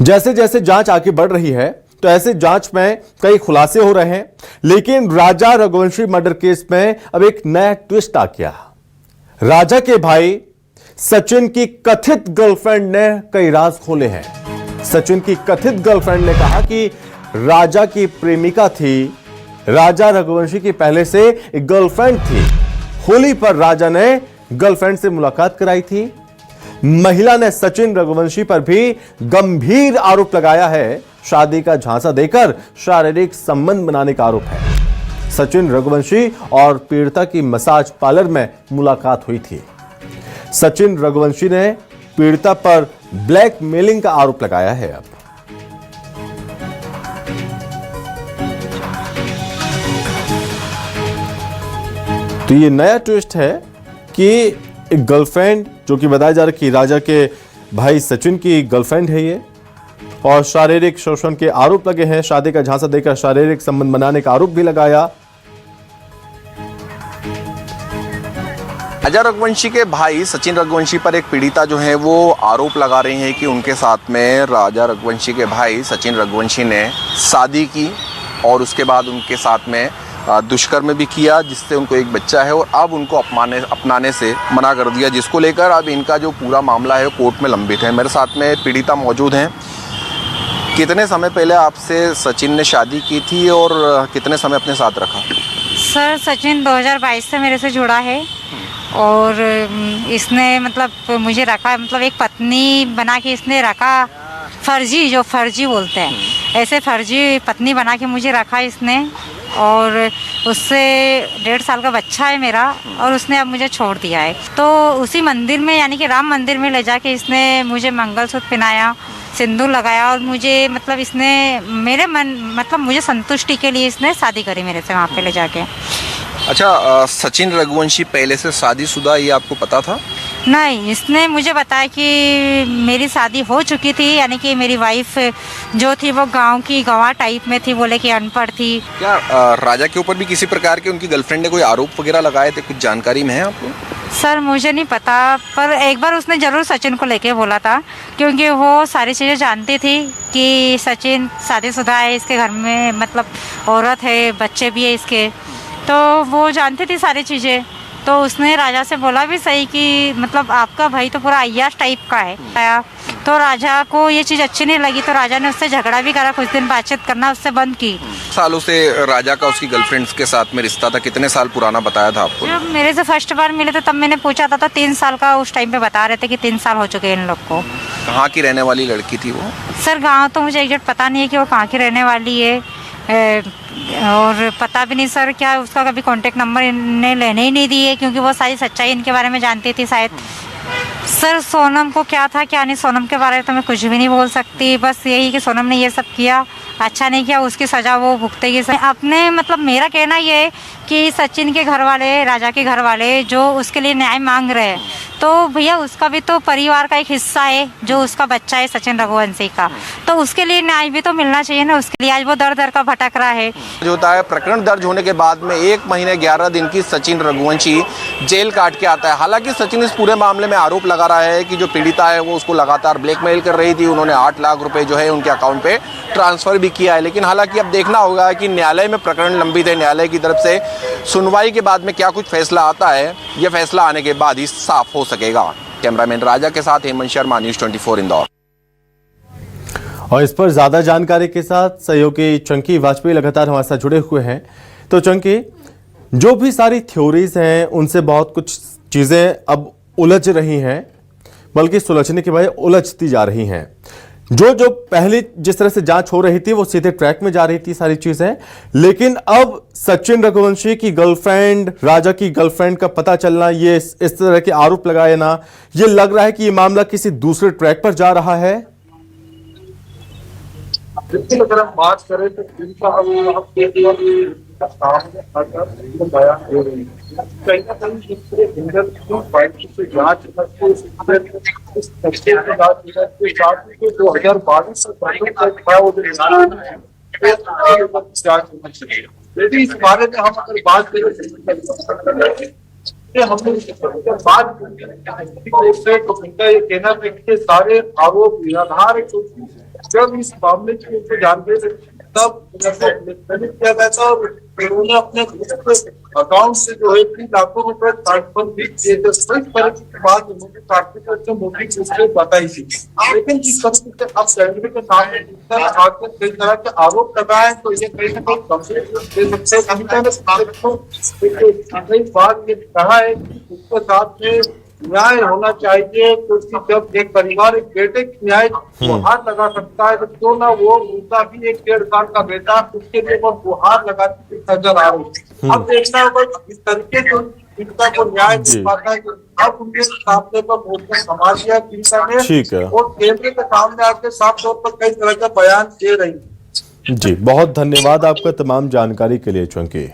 जैसे जैसे जांच आगे बढ़ रही है तो ऐसे जांच में कई खुलासे हो रहे हैं, लेकिन राजा रघुवंशी मर्डर केस में अब एक नया ट्विस्ट आ गया। राजा के भाई सचिन की कथित गर्लफ्रेंड ने कई राज खोले हैं। सचिन की कथित गर्लफ्रेंड ने कहा कि राजा की प्रेमिका थी, राजा रघुवंशी की पहले से एक गर्लफ्रेंड थी। होली पर राजा ने गर्लफ्रेंड से मुलाकात कराई थी। महिला ने सचिन रघुवंशी पर भी गंभीर आरोप लगाया है। शादी का झांसा देकर शारीरिक संबंध बनाने का आरोप है। सचिन रघुवंशी और पीड़िता की मसाज पार्लर में मुलाकात हुई थी। सचिन रघुवंशी ने पीड़िता पर ब्लैकमेलिंग का आरोप लगाया है। अब तो ये नया ट्विस्ट है कि एक गर्लफ्रेंड, जो कि बताया जा रहा है कि राजा के भाई सचिन की गर्लफ्रेंड है ये, और शारीरिक शोषण के आरोप लगे हैं। शादी का झांसा देकर शारीरिक संबंध बनाने का आरोप भी लगाया। राजा रघुवंशी के भाई सचिन रघुवंशी पर एक पीड़िता जो है वो आरोप लगा रही है कि उनके साथ में राजा रघुवंशी के भाई सचिन रघुवंशी ने शादी की और उसके बाद उनके साथ में दुष्कर्म भी किया, जिससे उनको एक बच्चा है और अब उनको अपनाने से मना कर दिया, जिसको लेकर अब इनका जो पूरा मामला है कोर्ट में लंबित है। मेरे साथ में पीड़िता मौजूद हैं। कितने समय पहले आपसे सचिन ने शादी की थी और कितने समय अपने साथ रखा? सर सचिन 2022 से मेरे से जुड़ा है और इसने मतलब मुझे रखा, मतलब एक पत्नी बना के इसने रखा। फर्जी, जो फर्जी बोलते हैं, ऐसे फर्जी पत्नी बना के मुझे रखा इसने, और उससे 1.5 साल का बच्चा है मेरा, और उसने अब मुझे छोड़ दिया है। तो उसी मंदिर में, यानी कि राम मंदिर में ले जाके इसने मुझे मंगलसूत्र पहनाया, सिंदूर लगाया, और मुझे मतलब इसने मेरे मन, मतलब मुझे संतुष्टि के लिए इसने शादी करी मेरे से वहाँ पे ले जाके। अच्छा, सचिन रघुवंशी पहले से शादीशुदा, ये आपको पता था? नहीं, इसने मुझे बताया कि मेरी शादी हो चुकी थी, यानी कि मेरी वाइफ जो थी वो गांव की गवाह टाइप में थी, बोले कि अनपढ़ थी। क्या राजा के ऊपर भी किसी प्रकार के उनकी गर्लफ्रेंड ने कोई आरोप वगैरह लगाए थे? कुछ जानकारी में है आपको? सर मुझे नहीं पता, पर एक बार उसने ज़रूर सचिन को लेके बोला था, क्योंकि वो सारी चीज़ें जानती थी कि सचिन शादीशुदा है, इसके घर में मतलब औरत है, बच्चे भी है इसके, तो वो जानती थी सारी चीज़ें। तो उसने राजा से बोला भी सही कि मतलब आपका भाई तो पूरा अय्याश टाइप का है। तो राजा को ये चीज़ अच्छी नहीं लगी, तो राजा ने उससे झगड़ा भी करा, कुछ दिन बातचीत करना उससे बंद की। सालों से राजा का उसकी गर्लफ्रेंड्स के साथ में रिश्ता था, कितने साल पुराना बताया था आपको? जब मेरे से फर्स्ट बार मिले थे तब मैंने पूछा था, तो 3 साल का उस टाइम पे बता रहे थे कि 3 साल हो चुके हैं इन लोग को। कहाँ की रहने वाली लड़की थी वो? सर गाँव तो मुझे एग्जैक्ट पता नहीं है कि वो कहाँ की रहने वाली है, और पता भी नहीं सर क्या उसका कभी कांटेक्ट नंबर इन्हें लेने ही नहीं दिए, क्योंकि वो सारी सच्चाई इनके बारे में जानती थी शायद। सर सोनम को क्या था क्या नहीं, सोनम के बारे में तो मैं कुछ भी नहीं बोल सकती, बस यही कि सोनम ने ये सब किया, अच्छा नहीं किया, उसकी सज़ा वो भुगतेगी। अपने मतलब मेरा कहना ये है कि सचिन के घर वाले, राजा के घर वाले जो उसके लिए न्याय मांग रहे हैं, तो भैया उसका भी तो परिवार का एक हिस्सा है, जो उसका बच्चा है सचिन रघुवंशी का, तो उसके लिए न्याय भी तो मिलना चाहिए ना। उसके लिए आज वो दर दर का भटक रहा है। जो होता है, प्रकरण दर्ज होने के बाद में 1 महीने 11 दिन की सचिन रघुवंशी जेल काट के आता है। हालांकि सचिन इस पूरे मामले में आरोप लगा रहा है कि जो पीड़िता है वो उसको लगातार ब्लैकमेल कर रही थी, उन्होंने 8 लाख रुपए जो है उनके अकाउंट पे ट्रांसफर भी किया है। लेकिन हालांकि अब देखना होगा कि न्यायालय में प्रकरण लंबित है, न्यायालय की तरफ से सुनवाई के बाद में क्या कुछ फैसला आता है, यह फैसला आने के बाद ही साफ हो सकेगा। कैमरामैन राजा के साथ हेमंत शर्मा, न्यूज़ 24 इंदौर। और इस पर ज्यादा जानकारी के साथ सहयोगी चंकी वाजपेयी लगातार हमारे साथ जुड़े हुए हैं। तो चंकी, जो भी सारी थ्योरीज हैं उनसे बहुत कुछ चीजें अब उलझ रही हैं, बल्कि सुलझने के बजाय उलझती जा रही हैं। जो पहले जिस तरह से जांच हो रही थी वो सीधे ट्रैक में जा रही थी सारी चीजें, लेकिन अब सचिन रघुवंशी की गर्लफ्रेंड, राजा की गर्लफ्रेंड का पता चलना, ये इस तरह के आरोप लगाए ना, ये लग रहा है कि ये मामला किसी दूसरे ट्रैक पर जा रहा है। अगर हम बात करें तो इनका कहीं ना कहीं से जांच 2022 से इस बारे में हम अगर बात करें ये हमने बात से तो उनका ये कहना था कि सारे आरोप निराधार है, क्योंकि जब इस मामले की उनको जानकारी तब किया गया था और उन्होंने अपने अकाउंट से जो है 3 लाखों रुपए ट्रांसफर भी किए थे। इस तरह की बात उन्होंने प्राथमिक मोदी को बताई थी, लेकिन जिस तरह से अब कैमरे के सामने आकर कई तरह के आरोप लगाए तो ये कहीं ना कहीं कंप्लेंट दे सकते हैं। कई बात ये कहा है कि उसके साथ में न्याय होना चाहिए, क्योंकि जब एक परिवार एक बेटे की न्याय गुहार लगा सकता है तो क्यों ना वो उनका भी एक 1.5 साल का बेटा उसके लिए वो गुहार लगाती हुई नजर आ रही है। अब देखना होगा इस तरीके से इनका को न्याय मिल पाता है। अब उनके सामने पर मोदी समाज या पीड़िता ने ठीक है। और केंद्र के सामने आके साफ तौर पर कई तरह का बयान दे रही है। जी, बहुत धन्यवाद आपका तमाम जानकारी के लिए चूंकि